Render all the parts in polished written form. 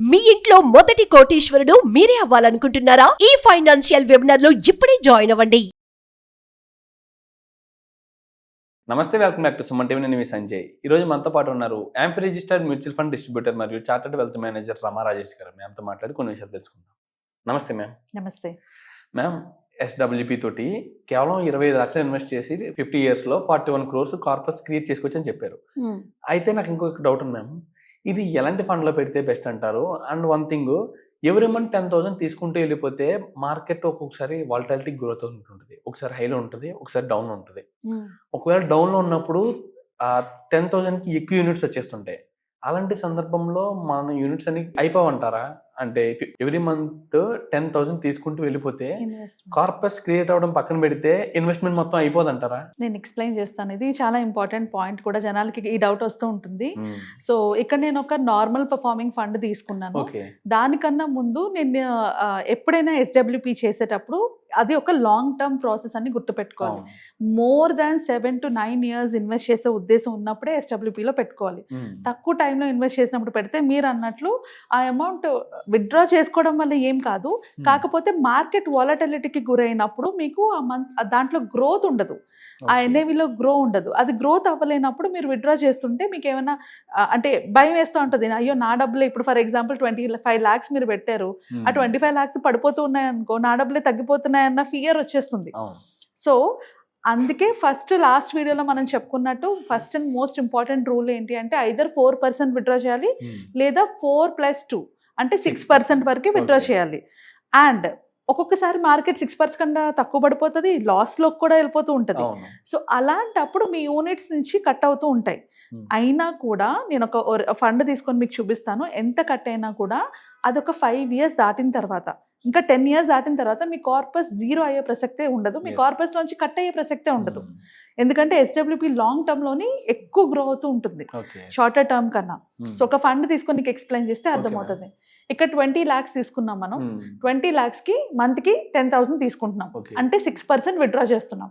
మీ ఇంట్లో మొదటి కోటీశ్వరుడు మీరే అవ్వాలనుకుంటున్నారా? ఈ ఫైనాన్షియల్ వెబినార్ లో ఇప్పుడే జాయిన్ అవ్వండి. నమస్తే, welcome back to Suman TV. నేను మీ సంజయ్. ఈ రోజు మనతో పాటు ఉన్నారు యాంఫ్ రిజిస్టర్డ్ మ్యూచువల్ ఫండ్ డిస్ట్రిబ్యూటర్ మరియు చార్టర్డ్ వెల్త్ మేనేజర్ రమా రాజేష్ గారు. మ్యామ్తో మాట్లాడి కొన్ని విషయాలు తెలుసుకుందాం. నమస్తే మ్యామ్. నమస్తే మ్యామ్, SWP తోటి కేవలం 25 లక్షలు ఇన్వెస్ట్ చేసి 50 years లో 41 crores కార్పస్ క్రియేట్ చేసుకోవచ్చు అని చెప్పారు. అయితే నాకు ఇంకొక డౌట్ ఉంది మ్యామ్, ఇది ఎలాంటి ఫండ్లో పెడితే బెస్ట్ అంటారు? And one thing, every month 10,000 తీసుకుంటూ వెళ్ళిపోతే మార్కెట్ ఒక్కొక్కసారి వాలటాలిటీ గ్రోత్ ఉంటుంది, ఒకసారి హైలో ఉంటుంది, ఒకసారి డౌన్ ఉంటుంది. ఒకవేళ డౌన్లో ఉన్నప్పుడు 10,000కి ఎక్కువ యూనిట్స్ వచ్చేస్తుంటాయి. అలాంటి సందర్భంలో మన యూనిట్స్ అన్ని అయిపోవంటారా? అంటే ఎవ్రీ మంత్ 10,000 తీసుకుంటూ వెళ్ళిపోతే కార్పస్ క్రియేట్ అవడం పక్కన పెడితే ఇన్వెస్ట్మెంట్ మొత్తం అయిపోదంటారా? నేను ఎక్స్ప్లెయిన్ చేస్తాను. ఇది చాలా ఇంపార్టెంట్ పాయింట్ కూడా, జనాలకి ఈ డౌట్ వస్తూ ఉంటుంది. సో ఇక్కడ నేను ఒక నార్మల్ పర్ఫార్మింగ్ ఫండ్ తీసుకున్నాను. దానికన్నా ముందు నేను ఎప్పుడైనా SWP చేసేటప్పుడు అది ఒక లాంగ్ టర్మ్ ప్రాసెస్ అని గుర్తుపెట్టుకోవాలి. More than 7 to 9 years invest చేసే ఉద్దేశం ఉన్నప్పుడే SWPలో పెట్టుకోవాలి. తక్కువ టైంలో ఇన్వెస్ట్ చేసినప్పుడు పెడితే మీరు అన్నట్లు ఆ అమౌంట్ విత్డ్రా చేసుకోవడం వల్ల ఏం కాదు, కాకపోతే మార్కెట్ వాలటిలిటీకి గురైనప్పుడు మీకు దాంట్లో గ్రోత్ ఉండదు, ఆ NAVలో గ్రో ఉండదు. అది గ్రోత్ అవ్వలేనప్పుడు మీరు విత్డ్రా చేస్తుంటే మీకు ఏమైనా అంటే భయం వేస్తూ ఉంటుంది. అయ్యో నా డబ్బులే, ఇప్పుడు ఫర్ ఎగ్జాంపుల్ 25 lakhs మీరు పెట్టారు, ఆ 25 lakhs పడిపోతూ ఉన్నాయనుకో, నా డబ్బులే తగ్గిపోతున్నాయన్న ఫియర్ వచ్చేస్తుంది. సో అందుకే లాస్ట్ వీడియోలో మనం చెప్పుకున్నట్టు first and most important rule ఏంటి అంటే ఐదర్ 4% విత్డ్రా చేయాలి, లేదా 4+2 అంటే 6% వరకు విత్డ్రా చేయాలి. అండ్ ఒక్కొక్కసారి మార్కెట్ 6% కన్నా తక్కువ పడిపోతుంది, లాస్లో కూడా వెళ్ళిపోతూ ఉంటుంది. సో అలాంటప్పుడు మీ యూనిట్స్ నుంచి కట్ అవుతూ ఉంటాయి. అయినా కూడా నేను ఒక ఫండ్ తీసుకొని మీకు చూపిస్తాను. ఎంత కట్ అయినా కూడా అదొక 5 years దాటిన తర్వాత, ఇంకా 10 years దాటిన తర్వాత మీ కార్పస్ జీరో అయ్యే ప్రసక్తే ఉండదు, మీ కార్పస్ నుంచి కట్ అయ్యే ప్రసక్తే ఉండదు. ఎందుకంటే SWP లాంగ్ టర్మ్ లోని ఎక్కువ గ్రో అవుతూ ఉంటుంది షార్టర్ టర్మ్ కన్నా. సో ఒక ఫండ్ తీసుకొని నీకు ఎక్స్ప్లెయిన్ చేస్తే అర్థమవుతుంది. ఇక్కడ 20 lakhs తీసుకున్నాం మనం. 20 lakhsకి మంత్కి 10,000 తీసుకుంటున్నాం, అంటే 6% విత్డ్రా చేస్తున్నాం.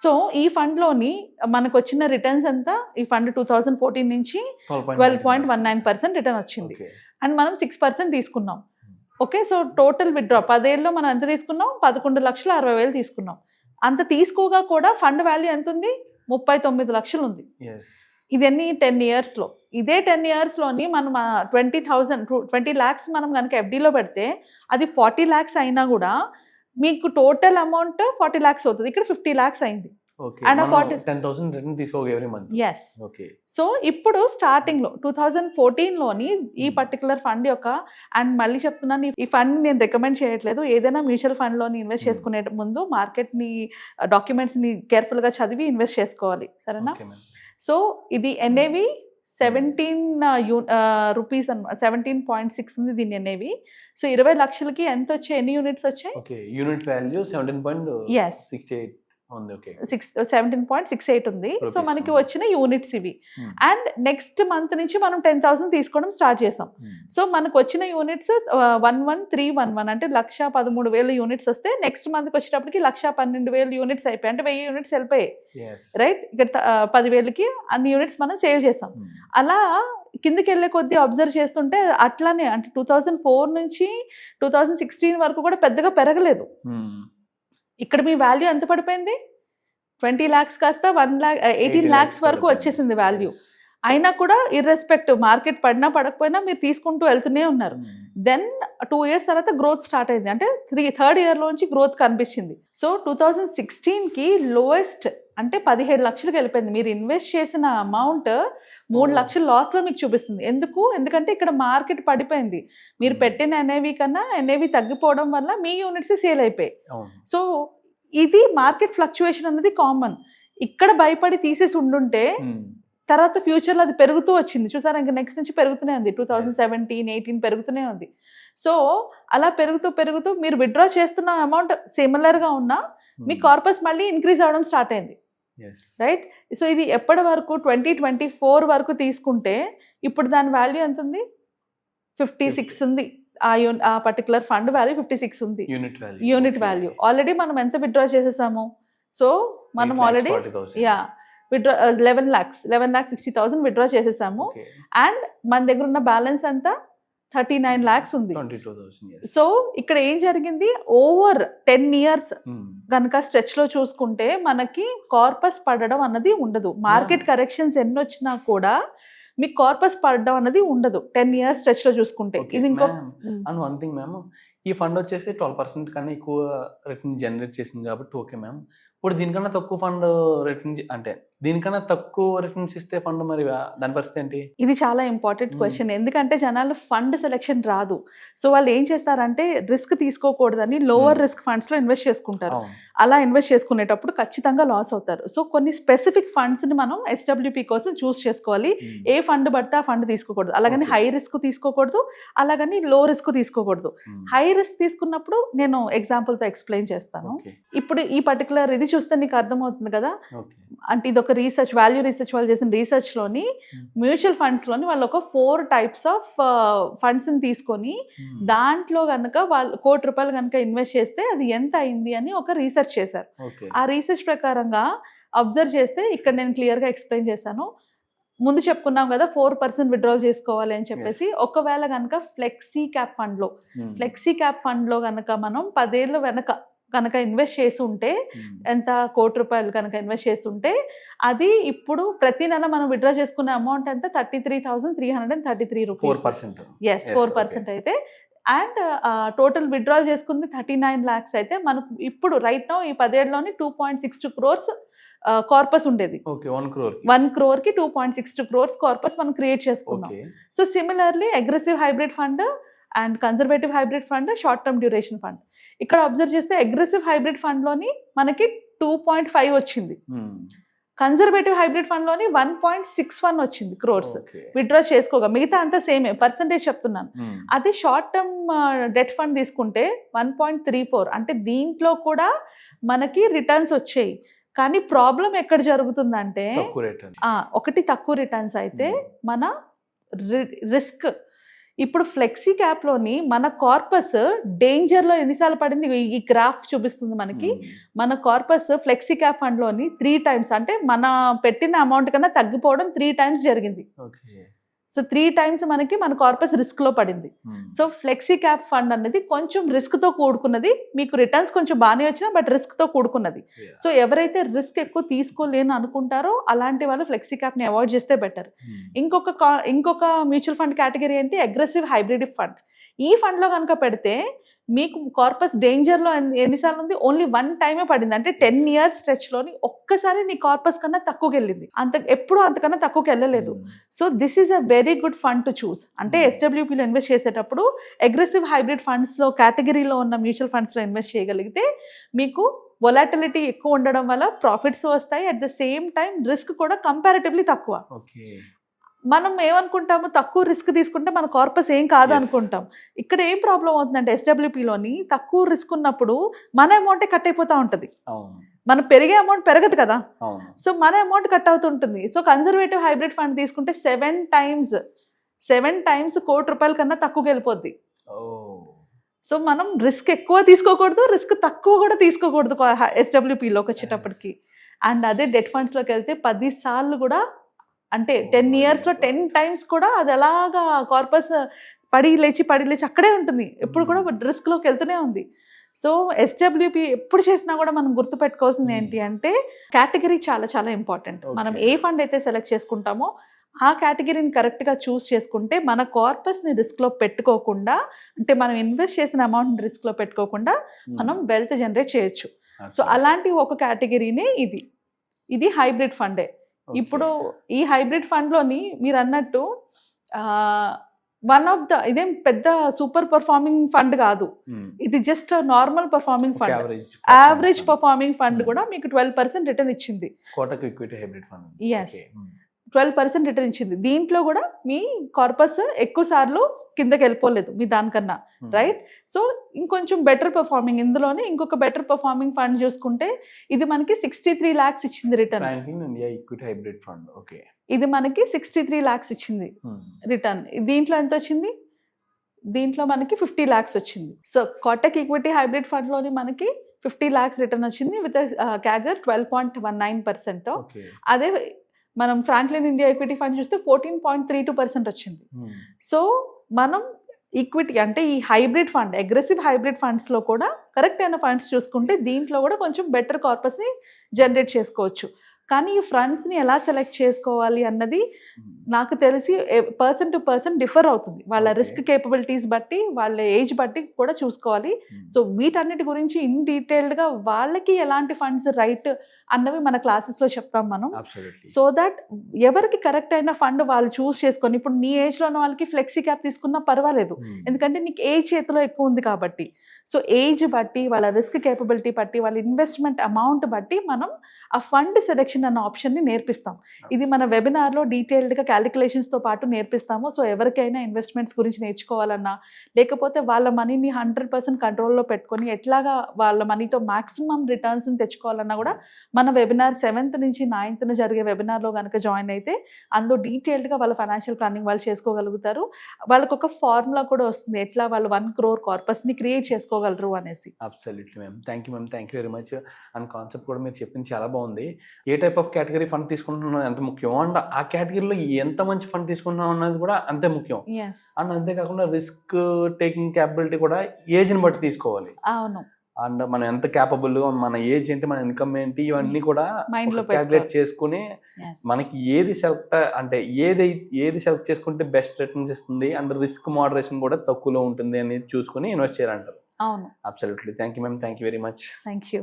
సో ఈ ఫండ్ లోని మనకు వచ్చిన రిటర్న్స్ ఎంత, ఈ ఫండ్ 2014 నుంచి 12.19% రిటర్న్ వచ్చింది. అండ్ మనం 6% తీసుకున్నాం. ఓకే, సో టోటల్ విత్డ్రా 10 ఏళ్ళలో మనం ఎంత తీసుకున్నాం? 11,60,000 తీసుకున్నాం. అంత తీసుకోగా కూడా ఫండ్ వాల్యూ ఎంత ఉంది? 39 లక్షలు ఉంది. ఇదన్నీ 10 yearsలో. ఇదే 10 yearsలోని మనం 20 lakhs మనం కనుక FDలో పెడితే అది 40 lakhs అయినా కూడా మీకు టోటల్ అమౌంట్ 40 lakhs అవుతుంది. ఇక్కడ 50 lakhs అయింది. ఎస్. సో ఇప్పుడు స్టార్టింగ్ లో 2014లోని ఈ పర్టికులర్ ఫండ్ యొక్క, అండ్ మళ్ళీ చెప్తున్నాను, ఈ ఫండ్ నేను రికమెండ్ చేయట్లేదు. ఏదైనా మ్యూచువల్ ఫండ్ లోని ఇన్వెస్ట్ చేసుకునే ముందు మార్కెట్ ని, డాక్యుమెంట్స్ ని కేర్ఫుల్ గా చదివి ఇన్వెస్ట్ చేసుకోవాలి, సరేనా? సో ఇది NAV 17 రూపీస్ అన్నమాట, 17.6 ఉంది దీని NAV. సో 20 లక్షలకి ఎంత వచ్చాయి, ఎన్ని యూనిట్స్ వచ్చాయి? యూనిట్ వాల్యూ 17.68 ఉంది. సో మనకి వచ్చిన యూనిట్స్ ఇవి. అండ్ నెక్స్ట్ మంత్ నుంచి మనం 10,000 తీసుకోవడం స్టార్ట్ చేసాం. సో మనకు వచ్చిన యూనిట్స్ 11,311 అంటే 1,13,000 యూనిట్స్ వస్తే, నెక్స్ట్ మంత్కి వచ్చేటప్పటికి 1,12,000 యూనిట్స్ అయిపోయాయి, అంటే 1000 యూనిట్స్ వెళ్ళిపోయాయి, రైట్? ఇక్కడ 10,000కి అన్ని యూనిట్స్ మనం సేవ్ చేసాం. అలా కిందకి వెళ్ళే కొద్దీ అబ్జర్వ్ చేస్తుంటే అట్లానే, అంటే 2004 నుంచి 2016 వరకు కూడా పెద్దగా పెరగలేదు. ఇక్కడ మీ వాల్యూ ఎంత పడిపోయింది? 20 lakhs కాస్త 18 lakhs వరకు వచ్చేసింది వాల్యూ. అయినా కూడా ఇర్రెస్పెక్టివ్ మార్కెట్ పడినా పడకపోయినా మీరు తీసుకుంటూ వెళ్తూనే ఉన్నారు. దెన్ 2 years తర్వాత గ్రోత్ స్టార్ట్ అయింది, అంటే థర్డ్ ఇయర్లోంచి గ్రోత్ కనిపించింది. సో 2016కి లోయెస్ట్ అంటే 17 లక్షలకు వెళ్ళిపోయింది. మీరు ఇన్వెస్ట్ చేసిన అమౌంట్ 3 లక్షల లాస్లో మీకు చూపిస్తుంది. ఎందుకంటే ఇక్కడ మార్కెట్ పడిపోయింది. మీరు పెట్టిన NAV కన్నా NAV తగ్గిపోవడం వల్ల మీ యూనిట్స్ సేల్ అయిపోయాయి. సో ఇది మార్కెట్ ఫ్లక్చుయేషన్ అనేది కామన్. ఇక్కడ భయపడి తీసేసి ఉండుంటే తర్వాత ఫ్యూచర్లో అది పెరుగుతూ వచ్చింది, చూసారా? ఇంకా నెక్స్ట్ నుంచి పెరుగుతూనే ఉంది, 2017, 18 పెరుగుతూనే ఉంది. సో అలా పెరుగుతూ మీరు విత్డ్రా చేస్తున్న అమౌంట్ సిమిలర్గా ఉన్నా మీ కార్పస్ మళ్ళీ ఇంక్రీజ్ అవ్వడం స్టార్ట్ అయింది, రైట్? సో ఇది ఎప్పటి వరకు? 2024 వరకు తీసుకుంటే ఇప్పుడు దాని వాల్యూ ఎంత ఉంది? 56 ఉంది. ఆ పర్టికులర్ ఫండ్ వాల్యూ 56 ఉంది, యూనిట్ వాల్యూ. ఆల్రెడీ మనం ఎంత విత్డ్రా చేసేసాము? సో మనం ఆల్రెడీ విత్డ్రా 11,60,000 విత్డ్రా చేసేసాము. అండ్ మన దగ్గర ఉన్న బ్యాలెన్స్ అంతా 39 lakhs ఉంది. 22,000 yes. సో ఇక్కడ ఏం జరిగింది, ఓవర్ 10 years కనుక స్ట్రెచ్ లో చూసుకుంటే మనకి కార్పస్ పడడం అన్నది ఉండదు. మార్కెట్ కరెక్షన్స్ ఎన్ని వచ్చినా కూడా మీకు కార్పస్ పడడం అన్నది ఉండదు 10 years స్ట్రెచ్ లో చూసుకుంటే. Okay, ఇది ఇంకో ma'am. And one thing ma'am, ఈ ఫండ్ వచ్చేసి 12% కన్నా ఎక్కువ రిటర్న్ జనరేట్ చేసింది కాబట్టి ఓకే మ్యామ్. ఇప్పుడు దీనికన్నా తక్కువ ఫండ్ రిటర్న్ అంటే దీనికన్నా తక్కువ రిటర్న్స్ ఇస్తే ఫండ్ మరి దాని పరిస్థితి ఏంటి? ఇది చాలా ఇంపార్టెంట్ క్వశ్చన్. ఎందుకంటే జనాలు ఫండ్ సెలెక్షన్ రాదు. సో వాళ్ళు ఏం చేస్తారంటే రిస్క్ తీసుకోకూడదని లోవర్ రిస్క్ ఫండ్స్ లో ఇన్వెస్ట్ చేసుకుంటారు. అవును. అలా ఇన్వెస్ట్ చేసుకునేటప్పుడు ఖచ్చితంగా లాస్ అవుతారు. సో కొన్ని స్పెసిఫిక్ ఫండ్స్ ని మనం SWP కోసం చూస్ చేసుకోవాలి. ఏ ఫండ్ పడితే ఆ ఫండ్ తీసుకోకూడదు. అలాగని Okay. హై రిస్క్ తీసుకోకూడదు, అలాగని లో రిస్క్ తీసుకోకూడదు. హై రిస్క్ తీసుకున్నప్పుడు నేను ఎగ్జాంపుల్ తో ఎక్స్ప్లెయిన్ చేస్తాను. ఓకే ఇప్పుడు ఈ పర్టికులర్ ఇది చూస్తే నీకు అర్థమవుతుంది కదా, ఓకే అంటే ఇది ఒక రీసెర్చ్, వాల్యూ రీసెర్చ్ వాళ్ళు చేసిన రీసెర్చ్ లోని మ్యూచువల్ ఫండ్స్ లోని వాళ్ళు ఒక 4 types ఆఫ్ ఫండ్స్ ని తీసుకొని దాంట్లో కనుక వాళ్ళు ₹1,00,00,000 కనుక ఇన్వెస్ట్ చేస్తే అది ఎంత అయింది అని ఒక రీసెర్చ్ చేశారు. ఓకే ఆ రీసెర్చ్ ప్రకారంగా అబ్జర్వ్ చేస్తే ఇక్కడ నేను క్లియర్ గా ఎక్స్ప్లెయిన్ చేశాను. ముందు చెప్పుకున్నాం కదా 4% విత్డ్రాల్ చేసుకోవాలి అని చెప్పేసి. ఒకవేళ కనుక ఫ్లెక్సీ క్యాప్ ఫండ్ లో కనుక మనం 10 ఏళ్ళ వెనక కనుక ఇన్వెస్ట్ చేసి ఉంటే, ఎంత ₹1,00,00,000 కనుక ఇన్వెస్ట్ చేసి ఉంటే అది ఇప్పుడు ప్రతి నెల మనం విత్డ్రా చేసుకునే అమౌంట్ ఎంత, 33,333 రూపీస్. 4%. ఎస్ 4% అయితే. అండ్ టోటల్ విత్డ్రాల్ చేసుకుంది 39 lakhs అయితే మనకు ఇప్పుడు రైట్ నౌ ఈ 10 ఏళ్ళలోని 2.62 crores కార్పస్ ఉండేది. Okay 1 crore. 1 crore కి 2.62 crores కార్పస్ మనం క్రియేట్ చేసుకున్నాం. Okay so similarly aggressive hybrid fund and conservative hybrid fund, short term duration fund. ఇక్కడ అబ్జర్వ్ చేస్తే అగ్రెసివ్ హైబ్రిడ్ ఫండ్ లోని మనకి 2.5 వచ్చింది. కన్జర్వేటివ్ హైబ్రిడ్ ఫండ్ లోని 1.61 వచ్చింది crores విత్డ్రా చేసుకోగా. మిగతా అంతా సేమే, పర్సంటేజ్ చెప్తున్నాను. అదే షార్ట్ టర్మ్ డెట్ ఫండ్ తీసుకుంటే 1.34, అంటే దీంట్లో కూడా మనకి రిటర్న్స్ వచ్చాయి. కానీ ప్రాబ్లం ఎక్కడ జరుగుతుందంటే, తక్కువ రేట్ అండి. ఒకటి తక్కువ రిటర్న్స్ అయితే మన రిస్క్. ఇప్పుడు ఫ్లెక్సీ క్యాప్ లోని మన కార్పస్ డేంజర్ లో ఎన్నిసార్లు పడింది, ఈ గ్రాఫ్ చూపిస్తుంది మనకి. మన కార్పస్ ఫ్లెక్సీ క్యాప్ ఫండ్ లోని 3 times, అంటే మన పెట్టిన అమౌంట్ కన్నా తగ్గిపోవడం 3 times జరిగింది. ఓకే సో 3 times మనకి మన కార్పస్ రిస్క్ లో పడింది. సో ఫ్లెక్సీ క్యాప్ ఫండ్ అనేది కొంచెం రిస్క్ తో కూడుకున్నది. మీకు రిటర్న్స్ కొంచెం బాగానే వచ్చినా బట్ రిస్క్ తో కూడుకున్నది. సో ఎవరైతే రిస్క్ ఎక్కువ తీసుకోలేని అనుకుంటారో అలాంటి వాళ్ళు ఫ్లెక్సీ క్యాప్ ని అవాయిడ్ చేస్తే బెటర్. ఇంకొక మ్యూచువల్ ఫండ్ కేటగిరీ ఏంటి, అగ్రెసివ్ హైబ్రిడ్ ఫండ్. ఈ ఫండ్ లో కనుక పెడితే మీకు కార్పస్ డేంజర్ లో ఎన్నిసార్లు ఉంది, ఓన్లీ 1 time పడింది. అంటే 10 years స్ట్రెచ్ లోని ఒక్కసారి నీ కార్పస్ కన్నా తక్కువకి వెళ్ళింది. ఎప్పుడు అంతకన్నా తక్కువకి వెళ్ళలేదు. So this is a very good fund to choose. అంటే SWPలో ఇన్వెస్ట్ చేసేటప్పుడు అగ్రెసివ్ హైబ్రిడ్ ఫండ్స్ లో కేటగిరీలో ఉన్న మ్యూచువల్ ఫండ్స్ లో ఇన్వెస్ట్ చేయగలిగితే మీకు వొలాటిలిటీ ఎక్కువ ఉండడం వల్ల ప్రాఫిట్స్ వస్తాయి. At the same time risk కూడా కంపారిటివ్లీ తక్కువ. మనం ఏమనుకుంటాము, తక్కువ రిస్క్ తీసుకుంటే మన కార్పస్ ఏం కాదు అనుకుంటాం. ఇక్కడ ఏం ప్రాబ్లం అవుతుందంటే SWPలోని తక్కువ రిస్క్ ఉన్నప్పుడు మన అమౌంటే కట్ అయిపోతూ ఉంటుంది. మన పెరిగే అమౌంట్ పెరగదు కదా, సో మన అమౌంట్ కట్ అవుతుంటుంది. సో కన్జర్వేటివ్ హైబ్రిడ్ ఫండ్ తీసుకుంటే 7 times ₹1,00,00,000 కన్నా తక్కువకి వెళ్ళిపోద్ది. సో మనం రిస్క్ ఎక్కువ తీసుకోకూడదు, రిస్క్ తక్కువ కూడా తీసుకోకూడదు SWPలోకి వచ్చేటప్పటికి. అండ్ అదే డెట్ ఫండ్స్లోకి వెళ్తే 10 సార్లు కూడా, అంటే 10 yearsలో 10 times కూడా అది ఎలాగా కార్పస్ పడి లేచి అక్కడే ఉంటుంది. ఎప్పుడు కూడా రిస్క్లోకి వెళ్తూనే ఉంది. సో SWP ఎప్పుడు చేసినా కూడా మనం గుర్తుపెట్టుకోవాల్సింది ఏంటి అంటే, కేటగిరీ చాలా చాలా ఇంపార్టెంట్. మనం ఏ ఫండ్ అయితే సెలెక్ట్ చేసుకుంటామో ఆ కేటగిరీని కరెక్ట్గా చూస్ చేసుకుంటే మన కార్పస్ని రిస్క్లో పెట్టుకోకుండా, అంటే మనం ఇన్వెస్ట్ చేసిన అమౌంట్ని రిస్క్లో పెట్టుకోకుండా మనం వెల్త్ జనరేట్ చేయొచ్చు. సో అలాంటి ఒక కేటగిరీనే ఇది హైబ్రిడ్ ఫండే. ఇప్పుడు ఈ హైబ్రిడ్ ఫండ్లోని మీరు అన్నట్టు ఇదేం పెద్ద సూపర్ పర్ఫార్మింగ్ ఫండ్ కాదు, ఇది just normal performing fund. Average performing fund కూడా మీకు 12% రిటర్న్ ఇచ్చింది. Kotak equity hybrid fund. Yes 12% return ఇచ్చింది. దీంట్లో కూడా మీ కార్పస్ ఎక్కువ సార్లు కిందకి వెళ్ళిపోలేదు మీ దానికన్నా, రైట్? సో ఇంకొంచెం బెటర్ పర్ఫార్మింగ్, ఇందులోనే ఇంకొక బెటర్ పర్ఫార్మింగ్ ఫండ్ చూసుకుంటే ఇది మనకి 63 lakhs ఇచ్చింది రిటర్న్. ఇది మనకి 63 lakhs ఇచ్చింది రిటర్న్. దీంట్లో ఎంత వచ్చింది, దీంట్లో మనకి 50 lakhs వచ్చింది. So Kotak equity hybrid fund లోని మనకి 50 lakhs రిటర్న్ వచ్చింది విత్ క్యాగర్ 12.19%. అదే మనం ఫ్రాంక్లిన్ ఇండియా ఈక్విటీ ఫండ్ చూస్తే 14.32% వచ్చింది. సో మనం ఈక్విటీ అంటే ఈ హైబ్రిడ్ ఫండ్, అగ్రెసివ్ హైబ్రిడ్ ఫండ్స్లో కూడా కరెక్ట్ అయిన ఫండ్స్ చూసుకుంటే దీంట్లో కూడా కొంచెం బెటర్ కార్పస్ని జనరేట్ చేసుకోవచ్చు. కానీ ఈ ఫండ్స్ని ఎలా సెలెక్ట్ చేసుకోవాలి అన్నది నాకు తెలిసి పర్సన్ టు పర్సన్ డిఫర్ అవుతుంది. వాళ్ళ Okay. రిస్క్ కేపబిలిటీస్ బట్టి, వాళ్ళ ఏజ్ బట్టి కూడా చూసుకోవాలి. సో వీటన్నిటి గురించి ఇన్ డీటెయిల్డ్గా వాళ్ళకి ఎలాంటి ఫండ్స్ రైట్ అన్నవి మన క్లాసెస్లో చెప్తాం మనం. అబ్సల్యూట్లీ. సో దట్ ఎవరికి కరెక్ట్ అయిన ఫండ్ వాళ్ళు చూస్ చేసుకొని, ఇప్పుడు నీ ఏజ్లో ఉన్న వాళ్ళకి ఫ్లెక్సీ క్యాప్ తీసుకున్నా పర్వాలేదు, ఎందుకంటే నీకు ఏజ్ చేతిలో ఎక్కువ ఉంది కాబట్టి. సో ఏజ్ బట్టి, వాళ్ళ రిస్క్ కేపబిలిటీ బట్టి, వాళ్ళ ఇన్వెస్ట్మెంట్ అమౌంట్ బట్టి మనం ఆ ఫండ్ సెలెక్షన్ అన్న ఆప్షన్ని నేర్పిస్తాం. ఇది మన వెబినార్లో డీటెయిల్డ్గా క్యాలిక్యులేషన్స్తో పాటు నేర్పిస్తాము. సో ఎవరికైనా ఇన్వెస్ట్మెంట్స్ గురించి నేర్చుకోవాలన్నా, లేకపోతే వాళ్ళ మనీని 100% కంట్రోల్లో పెట్టుకొని ఎట్లాగా వాళ్ళ మనీతో మ్యాక్సిమం రిటర్న్స్ని తెచ్చుకోవాలన్నా కూడా మన వెబినార్ 7th నుంచి 9th జరిగే వెబినార్లో కనుక జాయిన్ అయితే అందులో డీటెయిల్డ్గా వాళ్ళ ఫైనాన్షియల్ ప్లానింగ్ వాళ్ళు చేసుకోగలుగుతారు. వాళ్ళకు ఒక ఫార్ములా కూడా వస్తుంది, ఎట్లా వాళ్ళు 1 crore కార్పస్ని క్రియేట్ చేసుకోగలరు అనేసి. Absolutely ma'am, thank you very much. And concept కూడా మీరు చెప్పింది చాలా బాగుంది. ఏ టైప్ ఆఫ్ కేటగిరీ ఫండ్ తీసుకుంటున్నాం ఎంత ముఖ్యం, అండ్ ఆ కేటగిరీలో ఎంత మంచి ఫండ్ తీసుకుంటున్నాం అన్నది కూడా అంతే ముఖ్యం. ఎస్, అండ్ అంతేకాకుండా రిస్క్ టేకింగ్ క్యాపబిలిటీ కూడా ఏజ్ని బట్టి తీసుకోవాలి. అవును, అండ్ మనం ఎంత క్యాపబుల్, మన ఏజ్ ఏంటి, మన ఇన్కమ్ ఏంటి, ఇవన్నీ కూడా మైండ్లో క్యాలిక్యులేట్ చేసుకుని మనకి ఏది సెలెక్ట్ చేసుకుంటే బెస్ట్ రిటర్న్స్ ఇస్తుంది అండ్ రిస్క్ మోడరేషన్ కూడా తక్కువలో ఉంటుంది అని చూసుకుని ఇన్వెస్ట్ చేయాలంటారు. అవును. Absolutely. Thank you ma'am, thank you very much. Thank you.